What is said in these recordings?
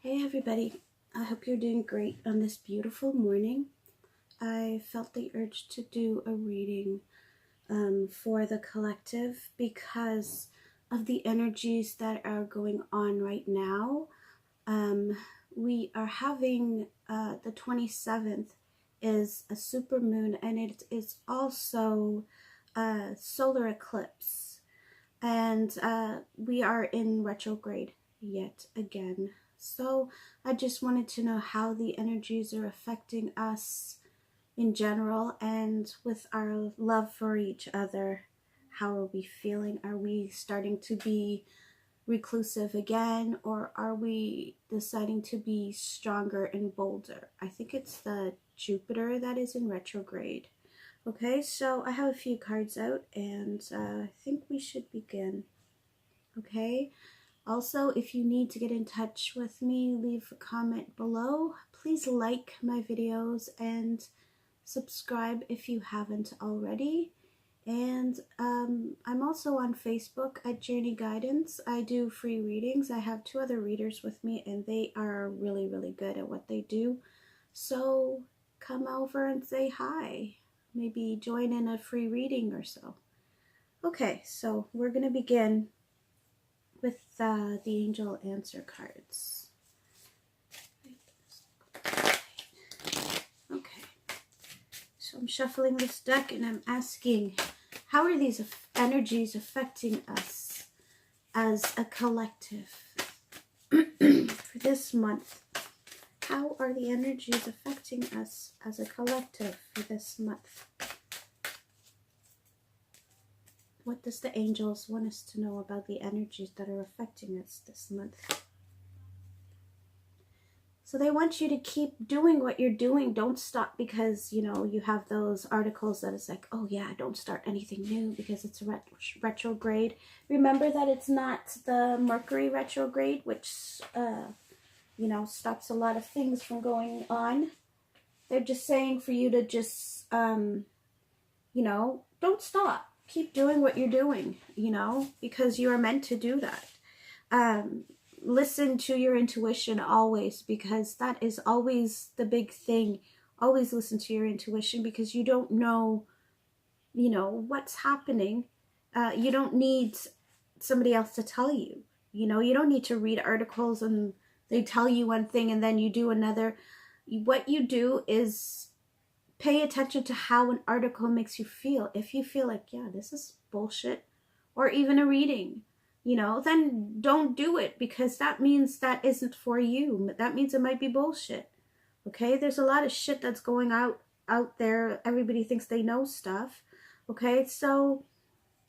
Hey everybody, I hope you're doing great on this beautiful morning. I felt the urge to do a reading for the collective because of the energies that are going on right now. We are having the 27th is a super moon, and it is also a solar eclipse, and we are in retrograde yet again. So I just wanted to know how the energies are affecting us in general, and with our love for each other. How are we feeling? Are we starting to be reclusive again, or are we deciding to be stronger and bolder? I think it's the Jupiter that is in retrograde. Okay, so I have a few cards out, and I think we should begin. Okay, also, if you need to get in touch with me, leave a comment below. Please like my videos and subscribe if you haven't already. And I'm also on Facebook at Journey Guidance. I do free readings. I have 2 other readers with me, and they are really, really good at what they do. So come over and say hi. Maybe join in a free reading or so. Okay, so we're going to begin with the angel answer cards. Okay, so I'm shuffling this deck and I'm asking, how are these energies affecting us as a collective for this month? How are the energies affecting us as a collective for this month? What does the angels want us to know about the energies that are affecting us this month? So they want you to keep doing what you're doing. Don't stop because, you know, you have those articles that it's like, oh yeah, don't start anything new because it's retrograde. Remember that it's not the Mercury retrograde, which, you know, stops a lot of things from going on. They're just saying for you to just, you know, don't stop. Keep doing what you're doing, you know, because you are meant to do that. Listen to your intuition always, because that is always the big thing. Always listen to your intuition, because you don't know, you know, what's happening. You don't need somebody else to tell you. You know, you don't need to read articles and they tell you one thing and then you do another. What you do is pay attention to how an article makes you feel. If you feel like, yeah, this is bullshit, or even a reading, you know, then don't do it, because that means that isn't for you. That means it might be bullshit. Okay, there's a lot of shit that's going out there. Everybody thinks they know stuff. Okay, so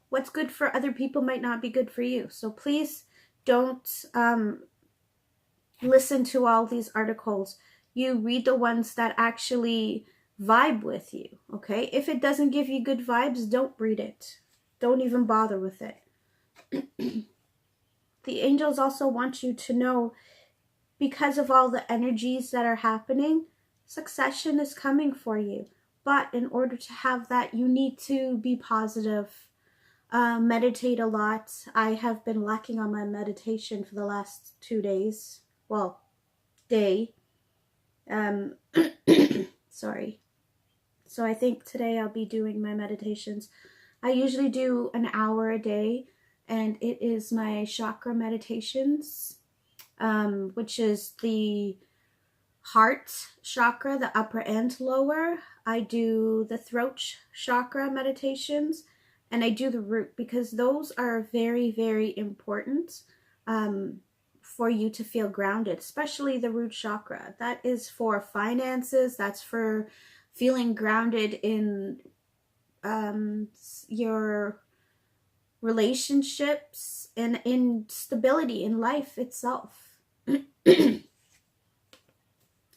what's good for other people might not be good for you. So please don't listen to all these articles. You read the ones that actually vibe with you. Okay, if it doesn't give you good vibes, don't read it. Don't even bother with it. The angels also want you to know, because of all the energies that are happening, succession is coming for you. But in order to have that, you need to be positive. Meditate a lot. I have been lacking on my meditation for the last 2 days. Well, day. Sorry. So I think today I'll be doing my meditations. I usually do an hour a day, and it is my chakra meditations, which is the heart chakra, the upper and lower. I do the throat chakra meditations, and I do the root, because those are very, very important for you to feel grounded, especially the root chakra. That is for finances. That's for feeling grounded in your relationships and in stability in life itself.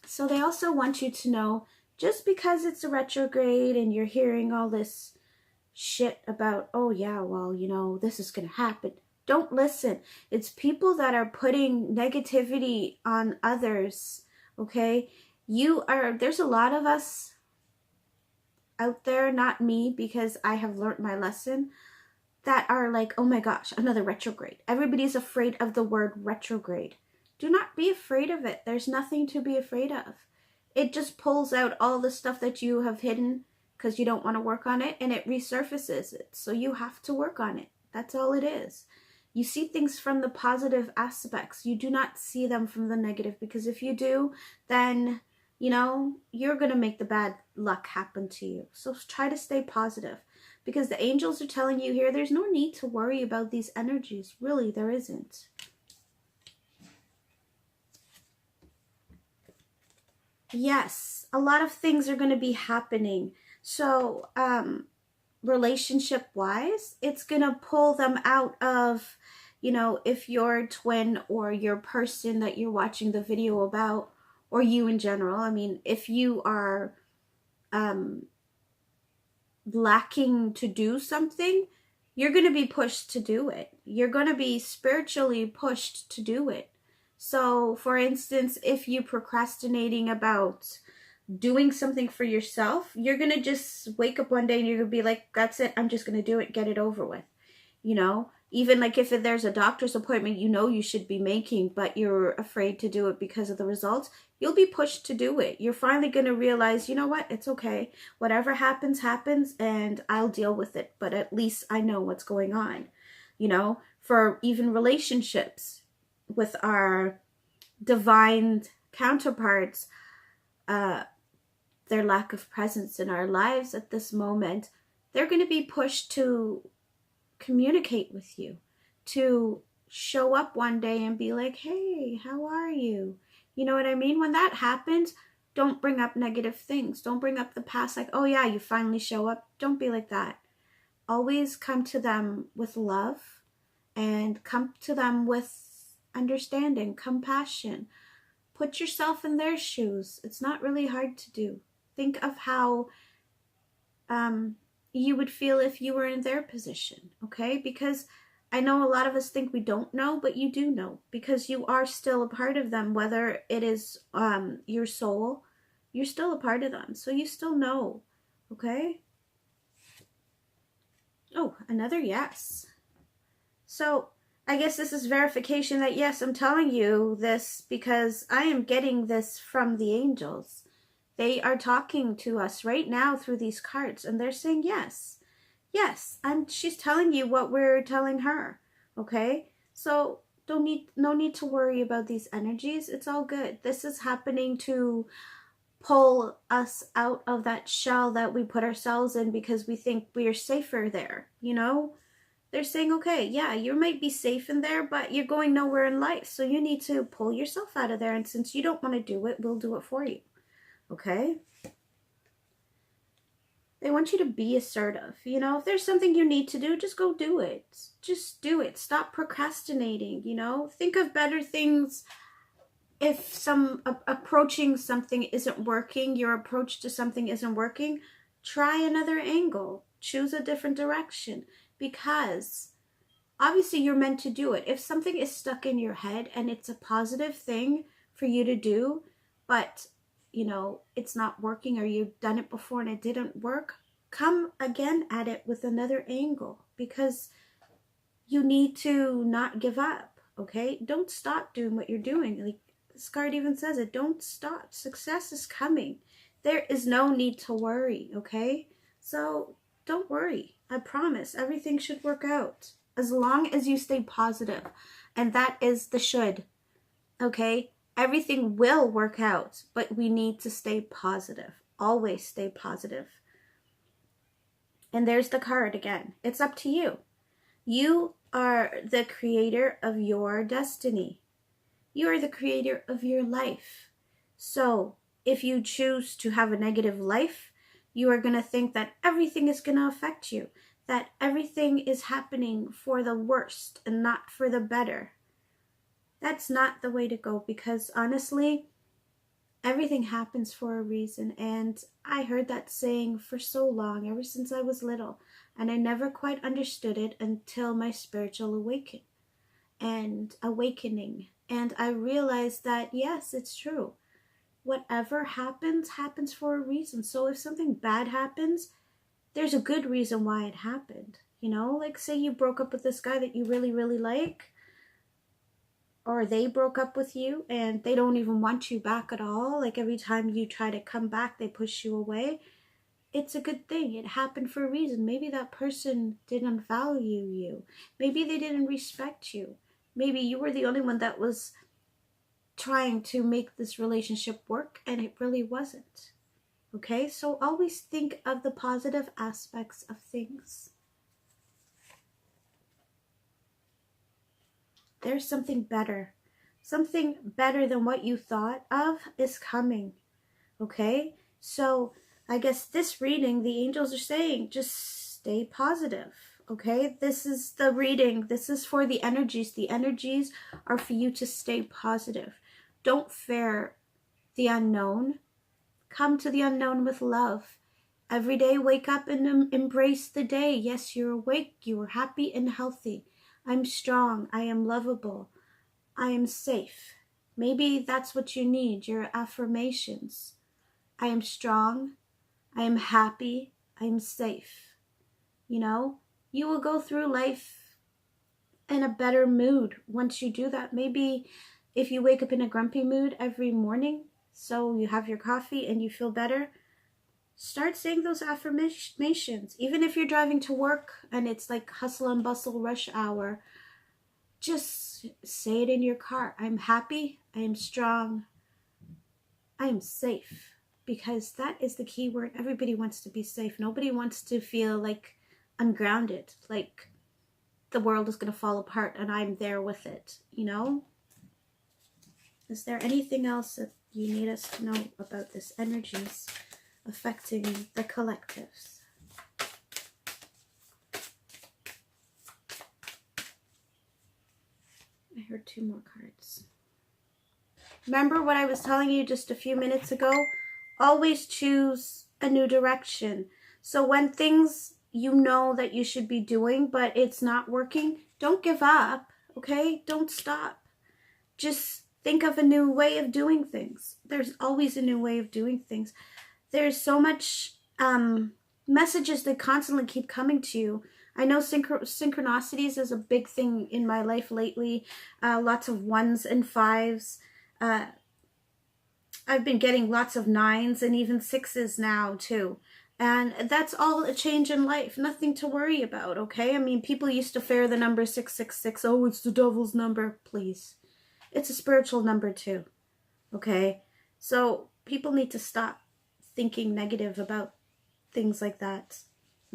So they also want you to know, just because it's a retrograde and you're hearing all this shit about, oh yeah, well, you know, this is gonna happen, don't listen. It's people that are putting negativity on others. Okay, there's a lot of us out there, not me, because I have learned my lesson, that are like, oh my gosh, another retrograde. Everybody's afraid of the word retrograde. Do not be afraid of it. There's nothing to be afraid of. It just pulls out all the stuff that you have hidden because you don't want to work on it, and it resurfaces it. So you have to work on it. That's all it is. You see things from the positive aspects. You do not see them from the negative, because if you do, then, you know, you're going to make the bad luck happen to you. So try to stay positive, because the angels are telling you here, there's no need to worry about these energies. Really, there isn't. Yes, a lot of things are going to be happening. So, relationship wise, it's going to pull them out of, you know, if your twin or your person that you're watching the video about, or you in general, I mean, if you are lacking to do something, you're going to be pushed to do it. You're going to be spiritually pushed to do it. So, for instance, if you're procrastinating about doing something for yourself, you're going to just wake up one day and you're going to be like, that's it, I'm just going to do it, get it over with. You know, even like if there's a doctor's appointment you know you should be making, but you're afraid to do it because of the results, you'll be pushed to do it. You're finally going to realize, you know what, it's okay. Whatever happens, happens, and I'll deal with it. But at least I know what's going on. You know, for even relationships with our divine counterparts, their lack of presence in our lives at this moment, they're going to be pushed to communicate with you, to show up one day and be like, hey, how are you? You know what I mean? When that happens, don't bring up negative things. Don't bring up the past like, oh yeah, you finally show up. Don't be like that. Always come to them with love, and come to them with understanding, compassion. Put yourself in their shoes. It's not really hard to do. Think of how you would feel if you were in their position, okay? Because I know a lot of us think we don't know, but you do know, because you are still a part of them. Whether it is your soul, you're still a part of them. So you still know, okay? Oh, another yes. So I guess this is verification that yes, I'm telling you this because I am getting this from the angels. They are talking to us right now through these cards, and they're saying yes. Yes, she's telling you what we're telling her, okay? So no need to worry about these energies. It's all good. This is happening to pull us out of that shell that we put ourselves in because we think we are safer there, you know? They're saying, okay, yeah, you might be safe in there, but you're going nowhere in life. So you need to pull yourself out of there. And since you don't want to do it, we'll do it for you. Okay? They want you to be assertive. You know, if there's something you need to do, just go do it. Just do it. Stop procrastinating, you know? Think of better things. If approaching something isn't working, your approach to something isn't working, try another angle. Choose a different direction. Because obviously you're meant to do it. If something is stuck in your head and it's a positive thing for you to do, but you know, it's not working, or you've done it before and it didn't work, come again at it with another angle, because you need to not give up, okay? Don't stop doing what you're doing. Like this card even says it, don't stop. Success is coming. There is no need to worry, okay? So don't worry. I promise everything should work out as long as you stay positive. And that is the should, okay? Everything will work out, but we need to stay positive. Always stay positive. And there's the card again. It's up to you. You are the creator of your destiny. You are the creator of your life. So if you choose to have a negative life, you are going to think that everything is going to affect you, that everything is happening for the worst and not for the better. That's not the way to go, because honestly, everything happens for a reason. And I heard that saying for so long, ever since I was little, and I never quite understood it until my spiritual awakening. And I realized that, yes, it's true. Whatever happens, happens for a reason. So if something bad happens, there's a good reason why it happened. You know, like say you broke up with this guy that you really, really like. or they broke up with you and they don't even want you back at all. Like every time you try to come back, they push you away. It's a good thing. It happened for a reason. Maybe that person didn't value you. Maybe they didn't respect you. Maybe you were the only one that was trying to make this relationship work and it really wasn't. Okay, so always think of the positive aspects of things. There's something better. Something better than what you thought of is coming. Okay, so I guess this reading, the angels are saying, just stay positive. Okay, this is the reading. This is for the energies. The energies are for you to stay positive. Don't fear the unknown. Come to the unknown with love. Every day, wake up and embrace the day. Yes, you're awake. You are happy and healthy. I'm strong. I am lovable. I am safe. Maybe that's what you need, your affirmations. I am strong. I am happy. I am safe. You know, you will go through life in a better mood once you do that. Maybe if you wake up in a grumpy mood every morning, so you have your coffee and you feel better, start saying those affirmations. Even if you're driving to work and it's like hustle and bustle rush hour, just say it in your car. I'm happy, I am strong, I am safe. Because that is the key word. Everybody wants to be safe. Nobody wants to feel like ungrounded, like the world is going to fall apart and I'm there with it, you know? Is there anything else that you need us to know about this energies affecting the collectives? I heard 2 more cards. Remember what I was telling you just a few minutes ago? Always choose a new direction. So when things you know that you should be doing, but it's not working, don't give up, okay? Don't stop. Just think of a new way of doing things. There's always a new way of doing things. There's so much messages that constantly keep coming to you. I know synchronicities is a big thing in my life lately. Lots of 1s and 5s. I've been getting lots of 9s and even 6s now too. And that's all a change in life. Nothing to worry about, okay? I mean, people used to fear the number 666. Oh, it's the devil's number. Please. It's a spiritual number too, okay? So people need to stop thinking negative about things like that,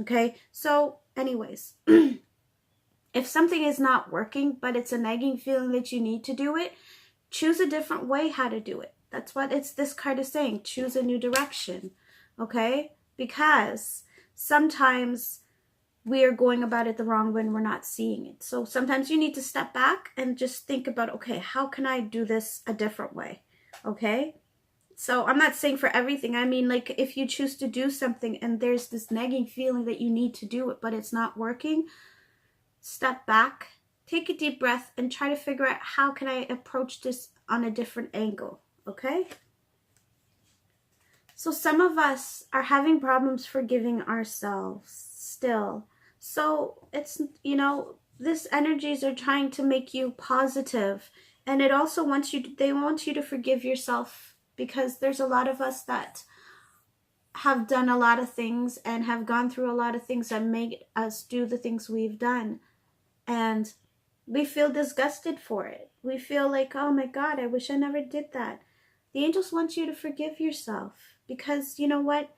okay? So anyways, if something is not working, but it's a nagging feeling that you need to do it, choose a different way how to do it. That's what this card is saying. Choose a new direction, okay? Because sometimes we are going about it the wrong way and we're not seeing it. So sometimes you need to step back and just think about, okay, how can I do this a different way? Okay? So I'm not saying for everything. I mean, like if you choose to do something and there's this nagging feeling that you need to do it, but it's not working, step back, take a deep breath and try to figure out how can I approach this on a different angle, okay? So some of us are having problems forgiving ourselves still. So it's, you know, these energies are trying to make you positive, and it also wants you to, they want you to forgive yourself, because there's a lot of us that have done a lot of things and have gone through a lot of things that made us do the things we've done, and we feel disgusted for it. We feel like, oh my God, I wish I never did that. The angels want you to forgive yourself, because you know what?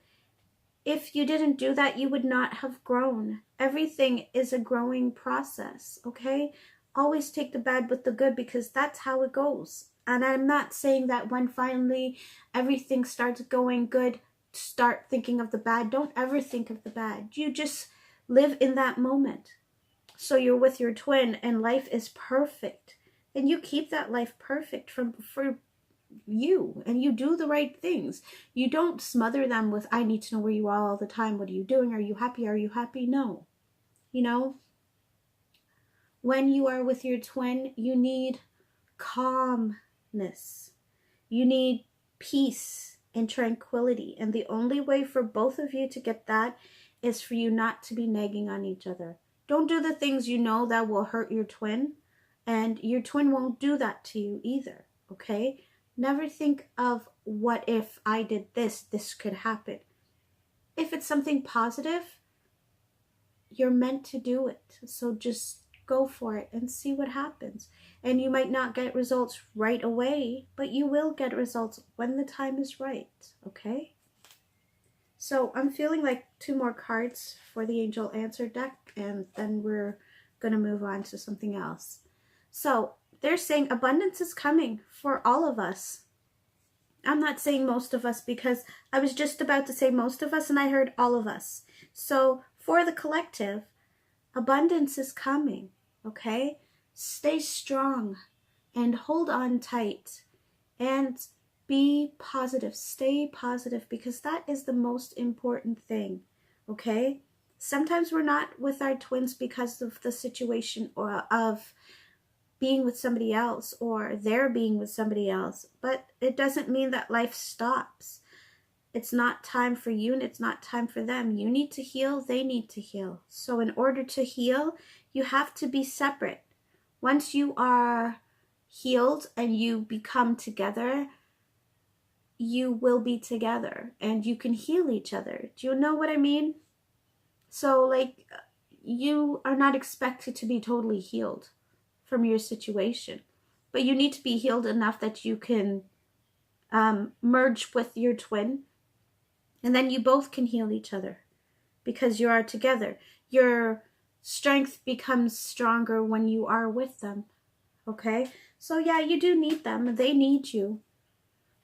If you didn't do that, you would not have grown. Everything is a growing process, okay? Always take the bad with the good, because that's how it goes. And I'm not saying that when finally everything starts going good, start thinking of the bad. Don't ever think of the bad. You just live in that moment. So you're with your twin and life is perfect. And you keep that life perfect for you, and you do the right things. You don't smother them with, I need to know where you are all the time. What are you doing? Are you happy? Are you happy? No. You know, when you are with your twin, you need calmness. You need peace and tranquility. And the only way for both of you to get that is for you not to be nagging on each other. Don't do the things you know that will hurt your twin And your twin won't do that to you either, okay? Never think of, what if I did this, this could happen. If it's something positive, you're meant to do it. So just go for it and see what happens. And you might not get results right away, but you will get results when the time is right, okay? So I'm feeling like 2 more cards for the Angel Answer deck, and then we're going to move on to something else. So they're saying abundance is coming for all of us. I'm not saying most of us because I was just about to say most of us and I heard all of us. So for the collective, abundance is coming, okay? Stay strong and hold on tight and be positive. Stay positive, because that is the most important thing, okay? Sometimes we're not with our twins because of the situation or of being with somebody else, or they're being with somebody else, but it doesn't mean that life stops. It's not time for you and it's not time for them. You need to heal, they need to heal. So in order to heal, you have to be separate. Once you are healed and you become together, you will be together and you can heal each other. Do you know what I mean? So like, you are not expected to be totally healed from your situation, but you need to be healed enough that you can merge with your twin, and then you both can heal each other because you are together. Your strength becomes stronger when you are with them, okay? So yeah, you do need them. They need you,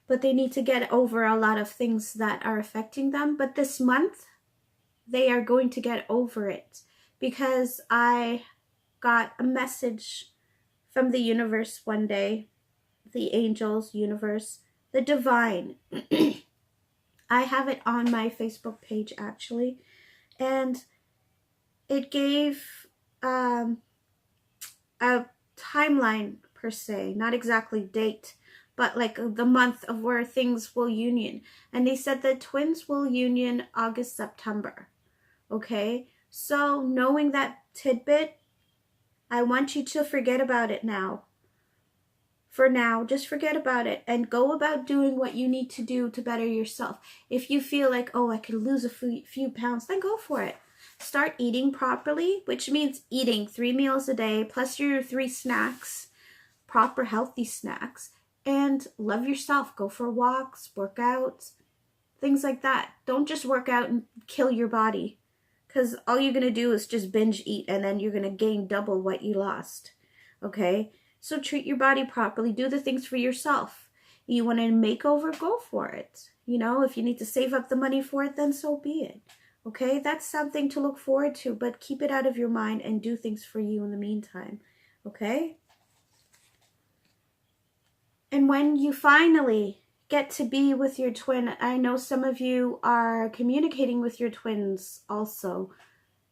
but they need to get over a lot of things that are affecting them. But this month, they are going to get over it, because I got a message from the universe one day, the angels, universe, the divine. I have it on my Facebook page actually, and it gave a timeline per se, not exactly date, but like the month of where things will union. And they said that twins will union August, September. Okay, so knowing that tidbit, I want you to forget about it now. For now, just forget about it and go about doing what you need to do to better yourself. If you feel like, oh, I could lose a few pounds, then go for it. Start eating properly, which means eating 3 meals a day, plus your 3 snacks, proper healthy snacks, and love yourself. Go for walks, work out, things like that. Don't just work out and kill your body, because all you're going to do is just binge eat, and then you're going to gain double what you lost, okay? So treat your body properly. Do the things for yourself. You want a makeover, go for it. You know, if you need to save up the money for it, then so be it. Okay, that's something to look forward to, but keep it out of your mind and do things for you in the meantime. Okay? And when you finally get to be with your twin, I know some of you are communicating with your twins also.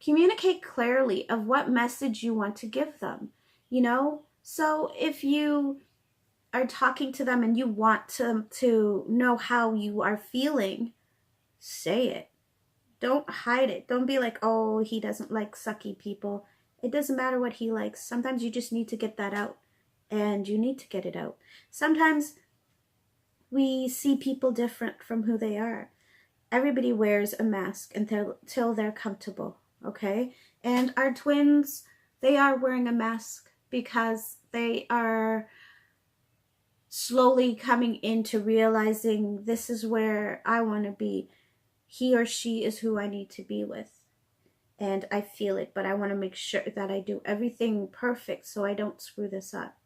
Communicate clearly of what message you want to give them, you know? So if you are talking to them and you want to know how you are feeling, say it. Don't hide it. Don't be like, oh, he doesn't like sucky people. It doesn't matter what he likes. Sometimes you just need to get that out, and you need to get it out. Sometimes we see people different from who they are. Everybody wears a mask until they're comfortable, okay? And our twins, they are wearing a mask because they are slowly coming into realizing, this is where I want to be. He or she is who I need to be with. And I feel it, but I want to make sure that I do everything perfect so I don't screw this up.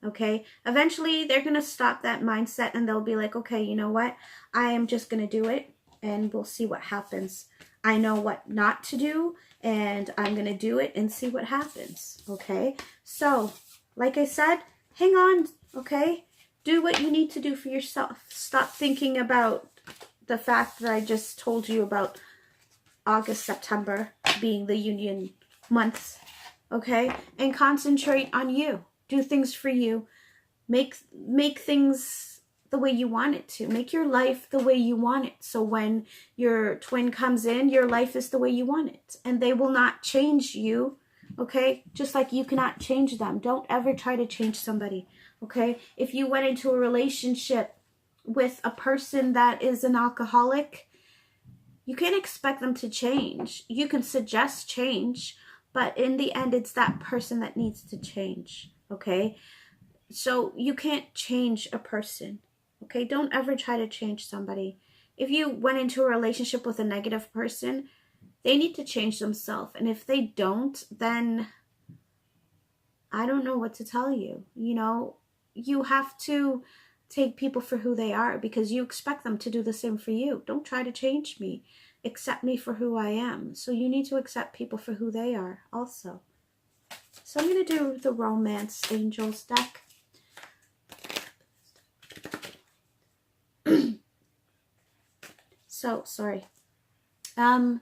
Okay? Eventually, they're going to stop that mindset and they'll be like, okay, you know what? I am just going to do it and we'll see what happens. I know what not to do and I'm going to do it and see what happens. Okay? So, like I said, hang on. Okay? Do what you need to do for yourself. Stop thinking about the fact that I just told you about August, September being the union months, okay? And concentrate on you. Do things for you. Make things the way you want it to. Make your life the way you want it. So when your twin comes in, your life is the way you want it. And they will not change you okay? Just like you cannot change them. Don't ever try to change somebody, okay? If you went into a relationship with a person that is an alcoholic, you can't expect them to change. You can suggest change, but in the end, it's that person that needs to change, okay? So you can't change a person, okay? Don't ever try to change somebody. If you went into a relationship with a negative person, they need to change themselves. And if they don't, then I don't know what to tell you. You know, you have to take people for who they are because you expect them to do the same for you. Don't try to change me. Accept me for who I am. So you need to accept people for who they are also. So I'm going to do the Romance Angels deck. So, sorry. And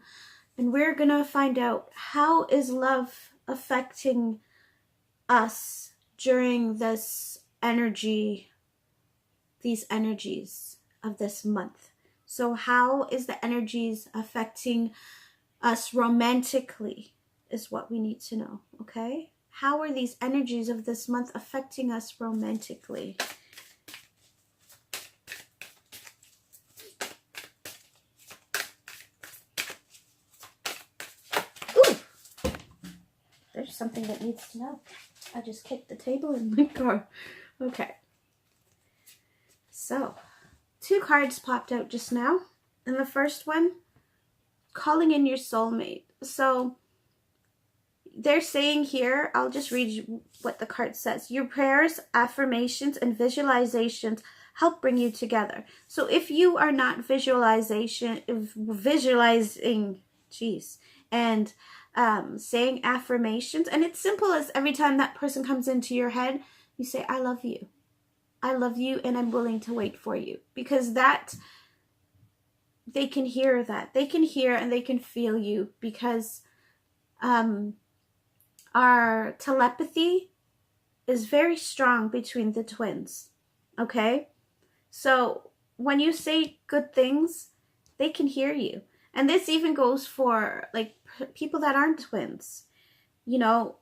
we're going to find out, how is love affecting us during this energy, these energies of this month? So how is the energies affecting us romantically is what we need to know, okay? How are these energies of this month affecting us romantically? Ooh! There's something that needs to know. I just kicked the table in my car. Okay. So, 2 cards popped out just now. And the first one, calling in your soulmate. So, they're saying here, I'll just read you what the card says. Your prayers, affirmations, and visualizations help bring you together. So if you are not visualizing, and saying affirmations, and it's simple as every time that person comes into your head, you say, I love you. I love you and I'm willing to wait for you. Because that, they can hear that. They can hear and they can feel you because our telepathy is very strong between the twins, okay? So when you say good things, they can hear you. And this even goes for like people that aren't twins. You know,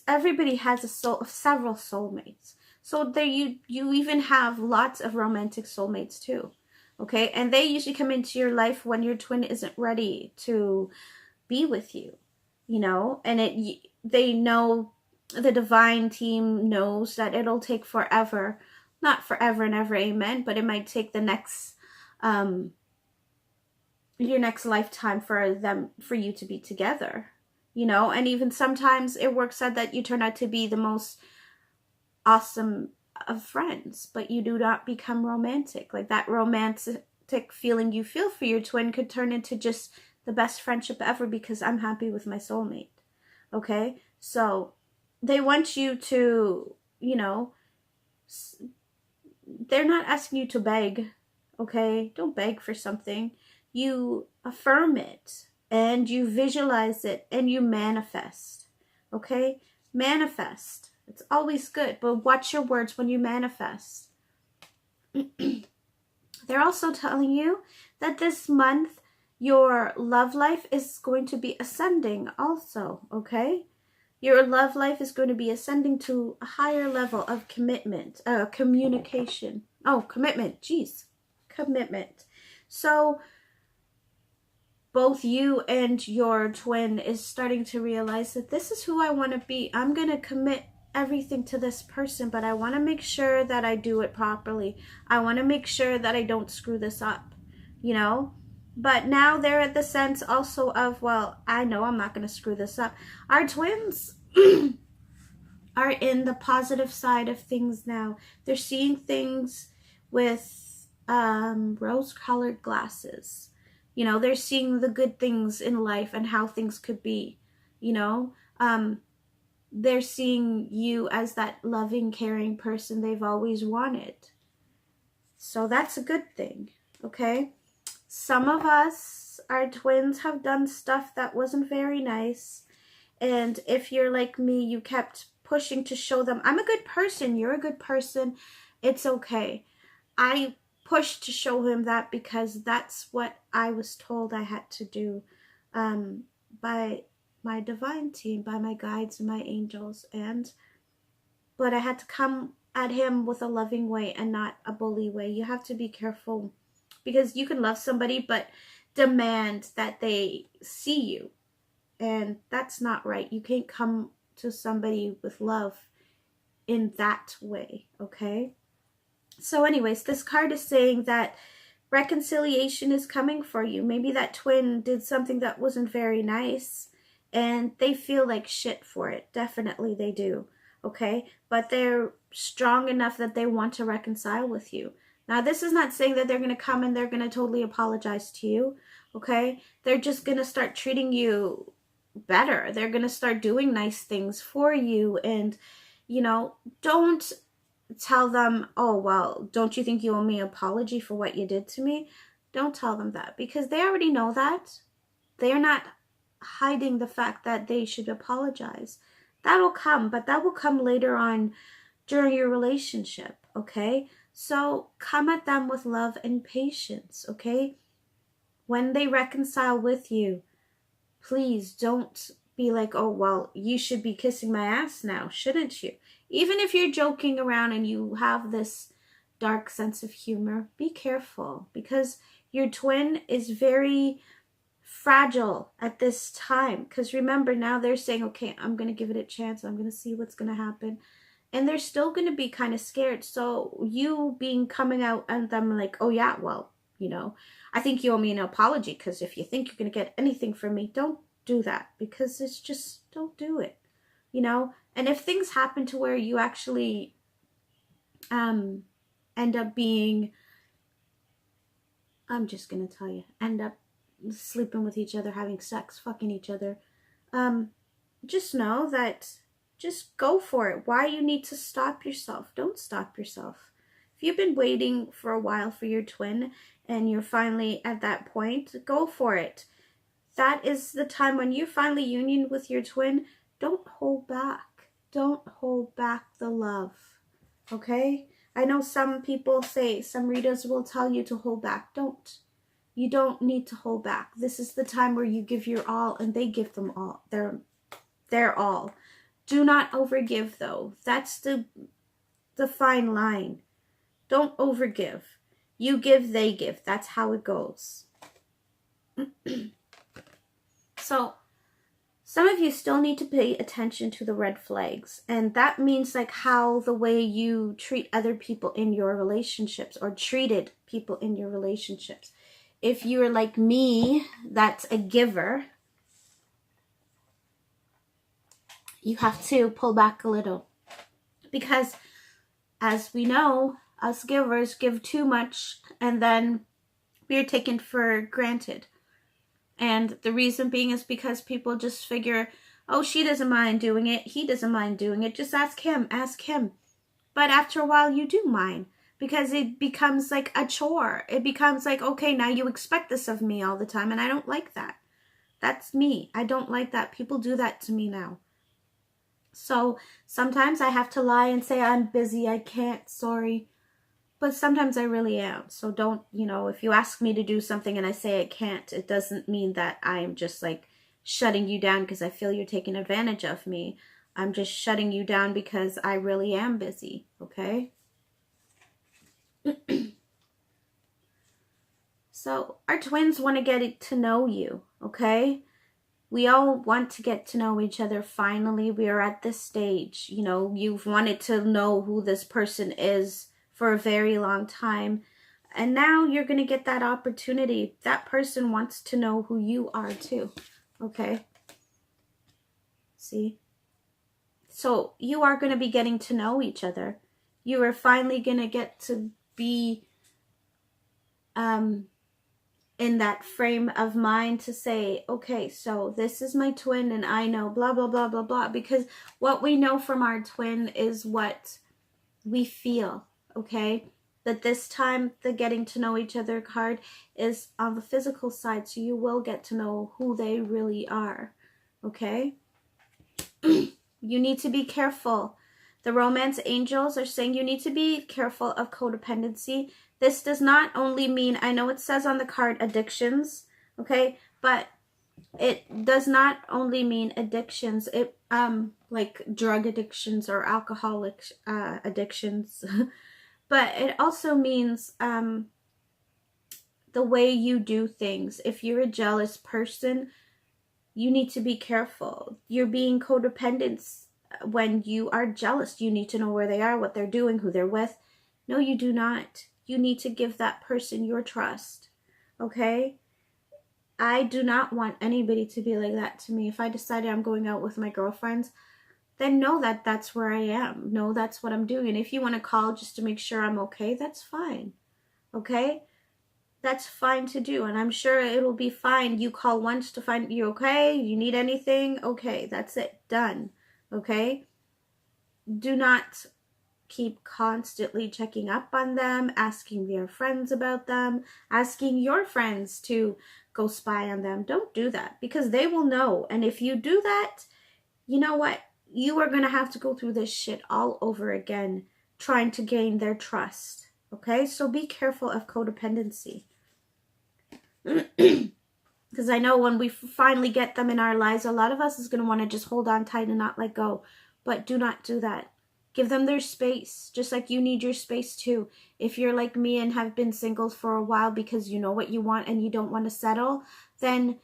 everybody has several soulmates. So there you even have lots of romantic soulmates too, okay? And they usually come into your life when your twin isn't ready to be with you. You know, and they know, the divine team knows that it'll take forever, not forever and ever, amen, but it might take the next, your next lifetime for you to be together, you know, and even sometimes it works out that you turn out to be the most awesome of friends, but you do not become romantic. Like that romantic feeling you feel for your twin could turn into just the best friendship ever because I'm happy with my soulmate, okay? So they want you to, you know, they're not asking you to beg, okay? Don't beg for something. You affirm it and you visualize it and you manifest, okay? Manifest. It's always good, but watch your words when you manifest. They're also telling you that this month your love life is going to be ascending also, okay? Your love life is going to be ascending to a higher level of commitment, communication. Oh, commitment, geez. Commitment. So, both you and your twin is starting to realize that this is who I want to be. I'm going to commit everything to this person, but I want to make sure that I do it properly. I want to make sure that I don't screw this up, you know? But now they're at the sense also of, well, I know I'm not going to screw this up. Our twins are in the positive side of things now. They're seeing things with rose-colored glasses. You know, they're seeing the good things in life and how things could be, you know. They're seeing you as that loving, caring person they've always wanted. So that's a good thing, okay? Some of us, our twins, have done stuff that wasn't very nice. And if you're like me, you kept pushing to show them, I'm a good person, you're a good person, it's okay. I pushed to show him that because that's what I was told I had to do by my divine team, by my guides and my angels, but I had to come at him with a loving way and not a bully way. You have to be careful, because you can love somebody but demand that they see you, and that's not right. You can't come to somebody with love in that way, okay? So anyways, this card is saying that reconciliation is coming for you. Maybe that twin did something that wasn't very nice and they feel like shit for it. Definitely they do, okay? But they're strong enough that they want to reconcile with you. Now, this is not saying that they're going to come and they're going to totally apologize to you, okay? They're just going to start treating you better. They're going to start doing nice things for you, and, you know, don't tell them, oh, well, don't you think you owe me an apology for what you did to me? Don't tell them that, because they already know that. They're not hiding the fact that they should apologize. That'll come, but that will come later on during your relationship, okay? So come at them with love and patience, okay? When they reconcile with you, please don't be like, oh, well, you should be kissing my ass now, shouldn't you? Even if you're joking around and you have this dark sense of humor, be careful, because your twin is very fragile at this time. Because remember, now they're saying, okay, I'm going to give it a chance. I'm going to see what's going to happen. And they're still going to be kind of scared. So you coming out at them like, oh yeah, well, you know, I think you owe me an apology, because if you think you're going to get anything from me, don't do that, because it's just, don't do it, you know? And if things happen to where you actually end up being, I'm just going to tell you, end up sleeping with each other, having sex, fucking each other, just know that, just go for it. Why you need to stop yourself? Don't stop yourself. If you've been waiting for a while for your twin and you're finally at that point, go for it. That is the time when you finally union with your twin. Don't hold back. Don't hold back the love, okay? I know some people say, some readers will tell you to hold back. Don't. You don't need to hold back. This is the time where you give your all and they give them all. Their all. Do not overgive, though. That's the fine line. Don't overgive. You give, they give. That's how it goes. So, some of you still need to pay attention to the red flags. And that means like how the way you treat other people in your relationships, or treated people in your relationships. If you're like me, that's a giver, you have to pull back a little. Because as we know, us givers give too much and then we are taken for granted. And the reason being is because people just figure, oh, she doesn't mind doing it, he doesn't mind doing it, just ask him. But after a while you do mind, because it becomes like a chore. It becomes like, okay, now you expect this of me all the time, and I don't like that. That's me. I don't like that. People do that to me now. So sometimes I have to lie and say, I'm busy, I can't, sorry. But sometimes I really am. So don't, you know, if you ask me to do something and I say I can't, it doesn't mean that I'm just like shutting you down because I feel you're taking advantage of me. I'm just shutting you down because I really am busy, okay? So our twins want to get to know you, okay? We all want to get to know each other. Finally, we are at this stage. You know, you've wanted to know who this person is for a very long time. And now you're going to get that opportunity. That person wants to know who you are too. Okay? See? So you are going to be getting to know each other. You are finally going to get to be in that frame of mind to say, okay, so this is my twin and I know blah, blah, blah, blah, blah. Because what we know from our twin is what we feel, okay? That this time the getting to know each other card is on the physical side, so you will get to know who they really are, okay? You need to be careful. The romance angels are saying you need to be careful of codependency. This does not only mean, I know it says on the card addictions, okay? But It does not only mean addictions, it like drug addictions or alcoholic addictions, but it also means the way you do things. If you're a jealous person, you need to be careful. You're being codependent when you are jealous. You need to know where they are, what they're doing, who they're with. No, you do not. You need to give that person your trust. Okay? I do not want anybody to be like that to me. If I decided I'm going out with my girlfriends, then know that that's where I am. Know that's what I'm doing. And if you want to call just to make sure I'm okay, that's fine. Okay? That's fine to do. And I'm sure it'll be fine. You call once to find you okay, you need anything, okay, that's it. Done. Okay? Do not keep constantly checking up on them, asking their friends about them, asking your friends to go spy on them. Don't do that, because they will know. And if you do that, you know what? You are going to have to go through this shit all over again, trying to gain their trust. Okay? So be careful of codependency. Because I know when we finally get them in our lives, a lot of us is going to want to just hold on tight and not let go. But do not do that. Give them their space, just like you need your space too. If you're like me and have been single for a while because you know what you want and you don't want to settle, then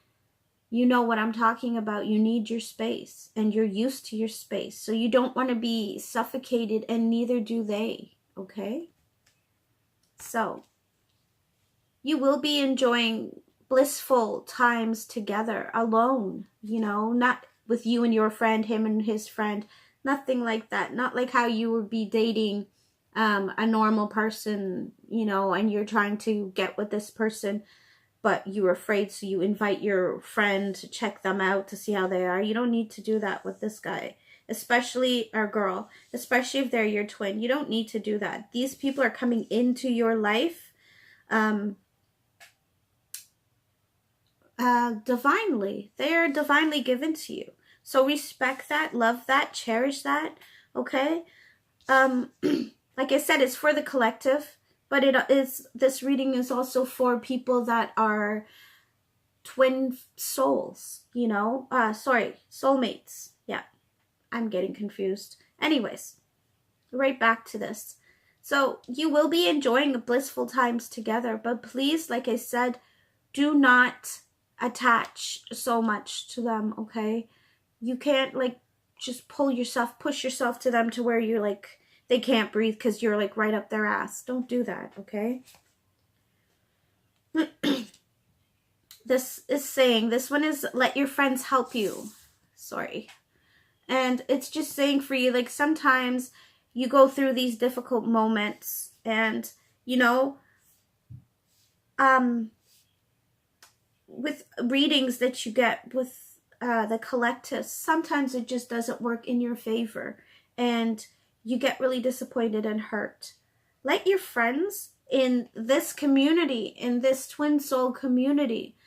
you know what I'm talking about. You need your space and you're used to your space. So you don't want to be suffocated, and neither do they, okay? So you will be enjoying blissful times together alone, you know, not with you and your friend, him and his friend. Nothing like that. Not like how you would be dating a normal person, you know, and you're trying to get with this person, but you're afraid, so you invite your friend to check them out to see how they are. You don't need to do that with this guy, especially, or girl, especially if they're your twin. You don't need to do that. These people are coming into your life divinely. They are divinely given to you. So respect that, love that, cherish that, okay? Like I said, it's for the collective, but this reading is also for people that are twin souls, you know? Soulmates. Yeah, I'm getting confused. Anyways, right back to this. So you will be enjoying blissful times together, but please, like I said, do not attach so much to them, okay? You can't like just push yourself to them to where you're like, they can't breathe because you're like right up their ass. Don't do that, okay? This is saying, this one is let your friends help you. Sorry. And it's just saying for you, like sometimes you go through these difficult moments and, you know, with readings that you get with the collective, sometimes it just doesn't work in your favor and you get really disappointed and hurt. Let your friends in this community, in this twin soul community,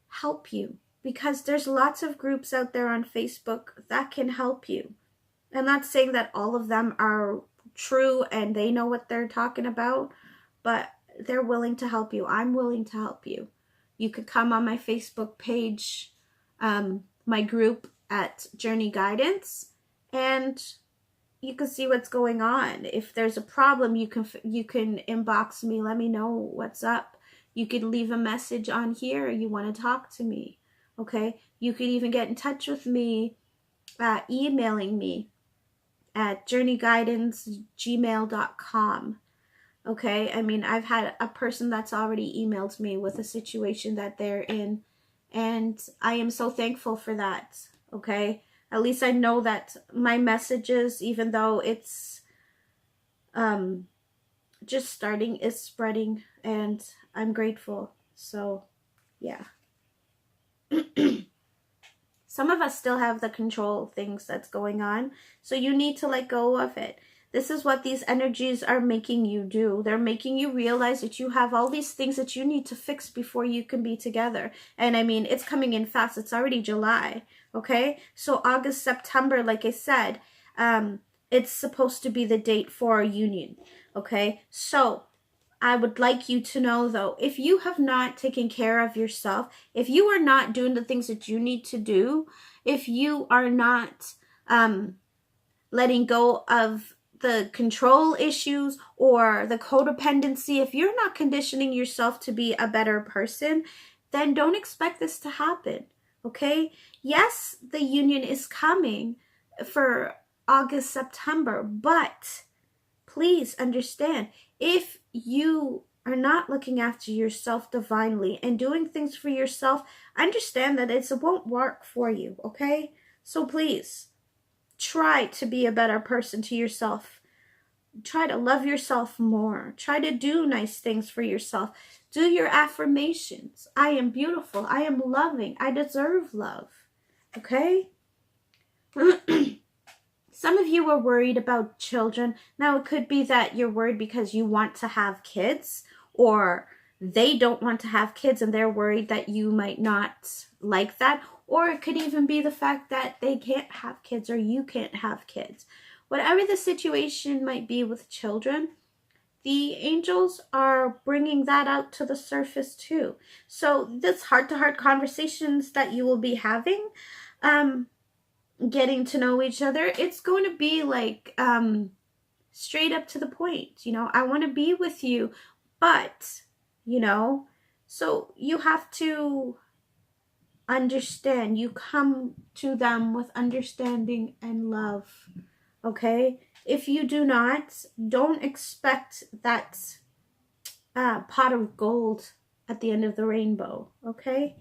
help you, because there's lots of groups out there on Facebook that can help you. I'm not saying that all of them are true and they know what they're talking about, but they're willing to help you. I'm willing to help you. You could come on my Facebook page, my group at Journey Guidance, and you can see what's going on. If there's a problem, you can inbox me, let me know what's up. You could leave a message on here, you want to talk to me, okay? You could even get in touch with me, emailing me at journeyguidance@gmail.com. Okay, I mean, I've had a person that's already emailed me with a situation that they're in, and I am so thankful for that, okay? At least I know that my messages, even though it's just starting, is spreading, and I'm grateful. So, yeah. Some of us still have the control things that's going on, so you need to let go of it. This is what these energies are making you do. They're making you realize that you have all these things that you need to fix before you can be together. And I mean, it's coming in fast. It's already July, okay? So August, September, like I said, it's supposed to be the date for our union, okay? So I would like you to know, though, if you have not taken care of yourself, if you are not doing the things that you need to do, if you are not letting go of the control issues or the codependency, if you're not conditioning yourself to be a better person, then don't expect this to happen, okay? Yes, the union is coming for August, September, but please understand, if you are not looking after yourself divinely and doing things for yourself, understand that it won't work for you, okay? So please, try to be a better person to yourself. Try to love yourself more. Try to do nice things for yourself. Do your affirmations. I am beautiful. I am loving. I deserve love. Okay? Some of you are worried about children. Now, it could be that you're worried because you want to have kids, or they don't want to have kids and they're worried that you might not like that. Or it could even be the fact that they can't have kids or you can't have kids. Whatever the situation might be with children, the angels are bringing that out to the surface too. So this heart-to-heart conversations that you will be having, getting to know each other, it's going to be like straight up to the point. You know, I want to be with you, but, you know, so you have to understand. You come to them with understanding and love, okay? If you do not, don't expect that pot of gold at the end of the rainbow, okay?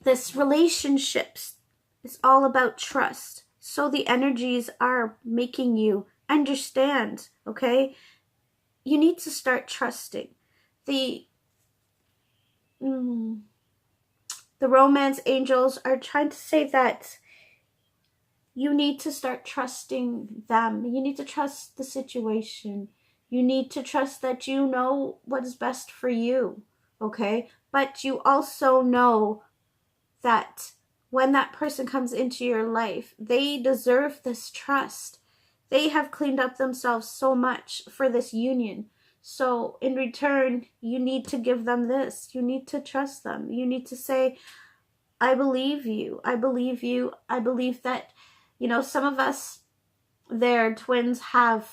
This relationships is all about trust. So the energies are making you understand, okay? You need to start trusting. The romance angels are trying to say that you need to start trusting them. You need to trust the situation. You need to trust that you know what is best for you, okay? But you also know that when that person comes into your life, they deserve this trust. They have cleaned up themselves so much for this union. So in return, you need to give them this. You need to trust them. You need to say, I believe you. I believe you. I believe that, you know, some of us, their twins have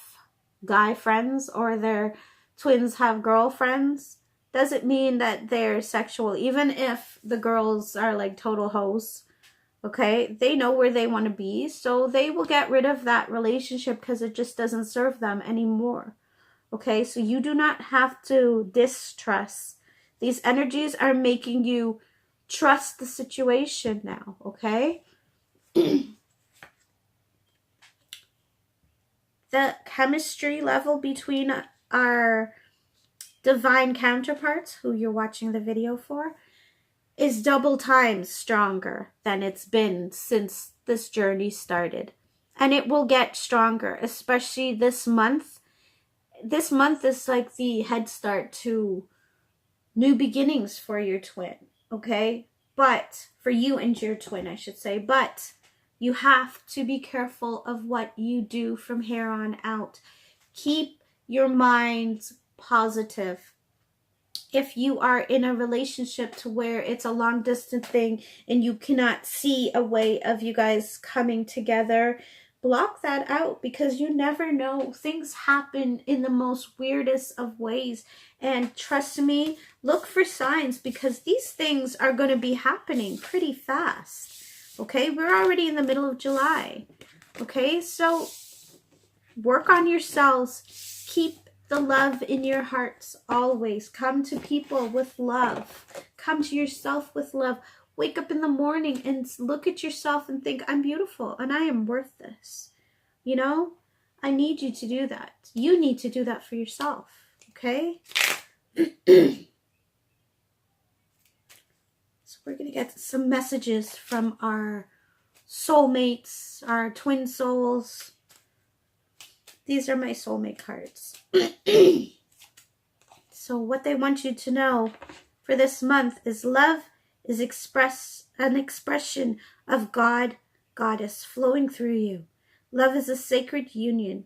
guy friends or their twins have girlfriends. Doesn't mean that they're sexual, even if the girls are like total hoes, okay? They know where they want to be, so they will get rid of that relationship because it just doesn't serve them anymore, okay? So you do not have to distrust. These energies are making you trust the situation now, okay? The chemistry level between our divine counterparts, who you're watching the video for, is double times stronger than it's been since this journey started. And it will get stronger, especially this month. This month is like the head start to new beginnings for your twin, okay? But, for you and your twin, I should say. But you have to be careful of what you do from here on out. Keep your minds positive. If you are in a relationship to where it's a long distance thing and you cannot see a way of you guys coming together, block that out, because you never know. Things happen in the most weirdest of ways. And trust me, look for signs, because these things are going to be happening pretty fast. Okay, we're already in the middle of July. Okay, so work on yourselves. Keep the love in your hearts always. Come to people with love. Come to yourself with love. Wake up in the morning and look at yourself and think, I'm beautiful and I am worth this. You know, I need you to do that. You need to do that for yourself. Okay? So we're going to get some messages from our soulmates, our twin souls. These are my soulmate cards. So what they want you to know for this month is love is an expression of God, Goddess flowing through you. Love is a sacred union.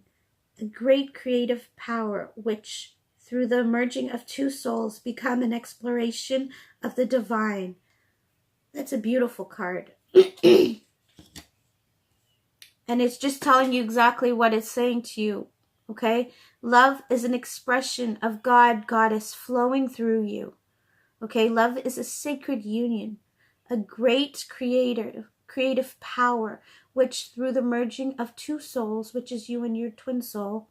a great creative power, which through the merging of two souls become an exploration of the divine. That's a beautiful card. And it's just telling you exactly what it's saying to you, okay? Love is an expression of God, Goddess flowing through you, okay? Love is a sacred union, a great creative power, which through the merging of two souls, which is you and your twin soul,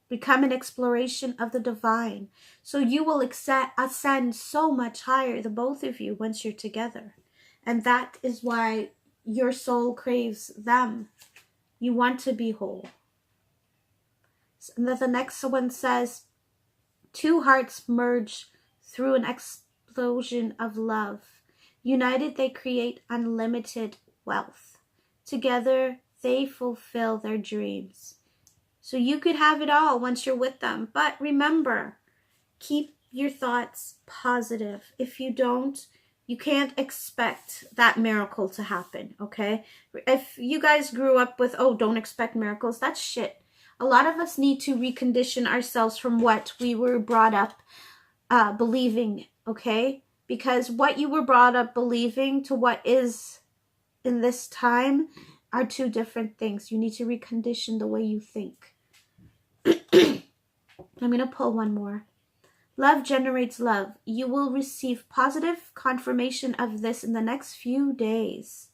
become an exploration of the divine. So you will ascend so much higher, the both of you, once you're together. And that is why your soul craves them. You want to be whole. And then the next one says, two hearts merge through an explosion of love. United, they create unlimited wealth. Together, they fulfill their dreams. So you could have it all once you're with them. But remember, keep your thoughts positive. If you don't, you can't expect that miracle to happen, okay? If you guys grew up with, oh, don't expect miracles, that's shit. A lot of us need to recondition ourselves from what we were brought up believing, okay? Because what you were brought up believing to what is in this time are two different things. You need to recondition the way you think. I'm going to pull one more. Love generates love. You will receive positive confirmation of this in the next few days.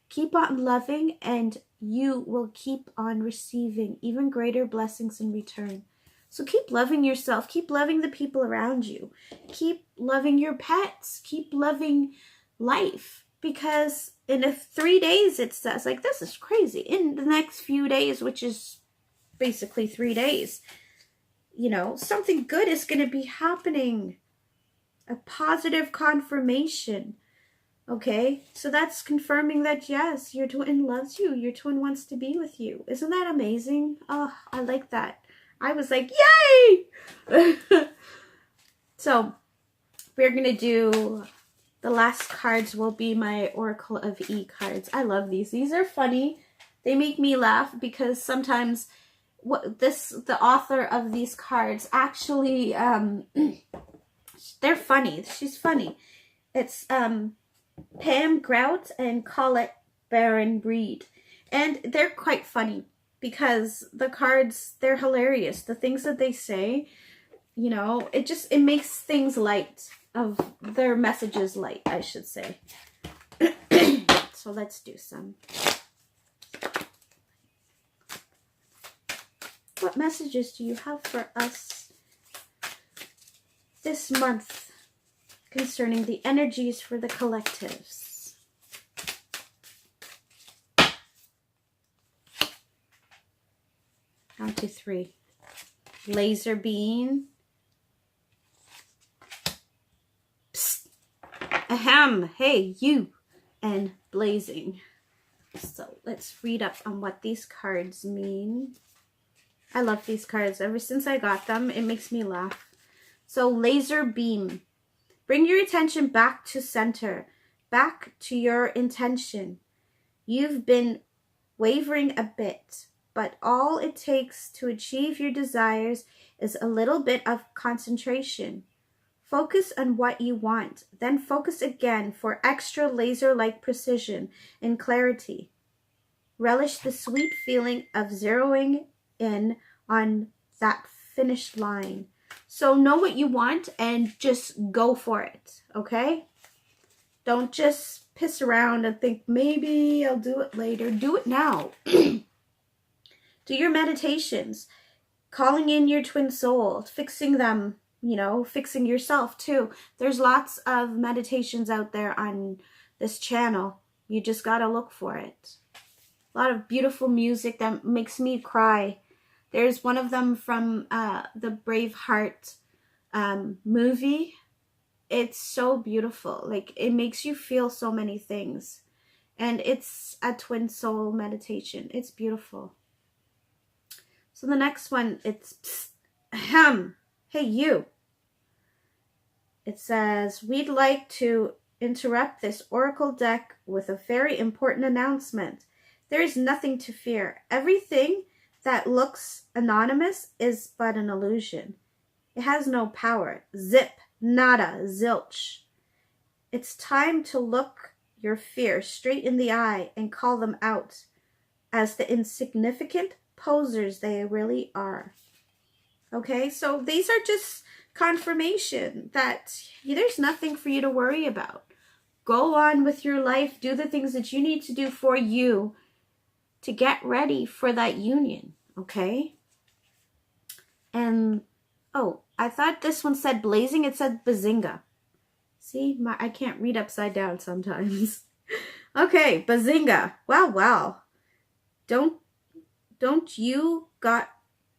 Keep on loving and you will keep on receiving even greater blessings in return. So keep loving yourself. Keep loving the people around you. Keep loving your pets. Keep loving life. Because in 3 days, it says, like, this is crazy. In the next few days, which is basically 3 days, you know, something good is going to be happening. A positive confirmation. Okay? So that's confirming that, yes, your twin loves you. Your twin wants to be with you. Isn't that amazing? Oh, I like that. I was like, yay! So, we're going to do, the last cards will be my Oracle of E cards. I love these. These are funny. They make me laugh because sometimes the author of these cards actually, they're funny. She's funny. It's Pam Grout and Colette Baron Breed. And they're quite funny because the cards, they're hilarious. The things that they say, you know, it makes things light, of their messages light, I should say. So let's do some. What messages do you have for us this month concerning the energies for the collectives? 1, 2, 3. Laser beam. Psst. Ahem. Hey, you. And blazing. So let's read up on what these cards mean. I love these cards. Ever since I got them, it makes me laugh. So, laser beam. Bring your attention back to center, back to your intention. You've been wavering a bit, but all it takes to achieve your desires is a little bit of concentration. Focus on what you want, then focus again for extra laser-like precision and clarity. Relish the sweet feeling of zeroing in on that finish line. So know what you want and just go for it, okay? Don't just piss around and think, maybe I'll do it later. Do it now. Do your meditations, calling in your twin soul, fixing them, you know, fixing yourself too. There's lots of meditations out there on this channel. You just gotta look for it. A lot of beautiful music that makes me cry. There's one of them from the Braveheart movie. It's so beautiful. Like, it makes you feel so many things. And it's a twin soul meditation. It's beautiful. So the next one, it's ahem. Hey, you. It says, we'd like to interrupt this oracle deck with a very important announcement. There is nothing to fear. Everything that looks anonymous is but an illusion. It has no power. Zip, nada, zilch. It's time to look your fear straight in the eye and call them out as the insignificant posers they really are. Okay, so these are just confirmation that there's nothing for you to worry about. Go on with your life. Do the things that you need to do for you to get ready for that union, okay? And, oh, I thought this one said blazing. It said bazinga. See, I can't read upside down sometimes. Okay, bazinga. Wow. Don't you got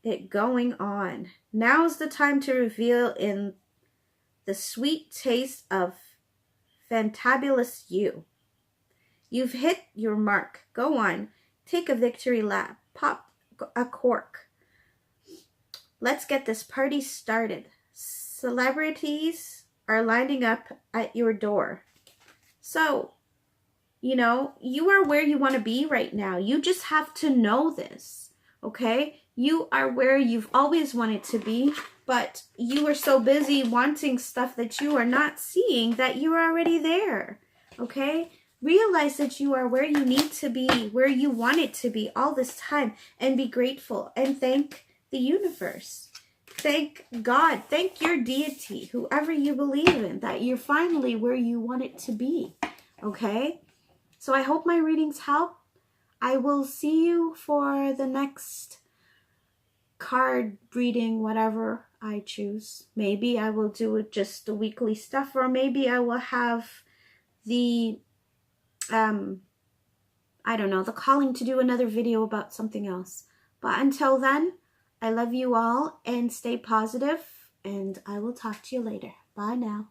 it going on. Now's the time to reveal in the sweet taste of fantabulous you. You've hit your mark. Go on. Take a victory lap. Pop a cork. Let's get this party started. Celebrities are lining up at your door. So, you are where you want to be right now. You just have to know this, okay? You are where you've always wanted to be, but you are so busy wanting stuff that you are not seeing that you're already there, okay? Realize that you are where you need to be, where you want it to be all this time, and be grateful and thank the universe. Thank God. Thank your deity, whoever you believe in, that you're finally where you want it to be, okay? So I hope my readings help. I will see you for the next card reading, whatever I choose. Maybe I will do just the weekly stuff, or maybe I will have the I don't know, the calling to do another video about something else. But until then, I love you all and stay positive, and I will talk to you later. Bye now.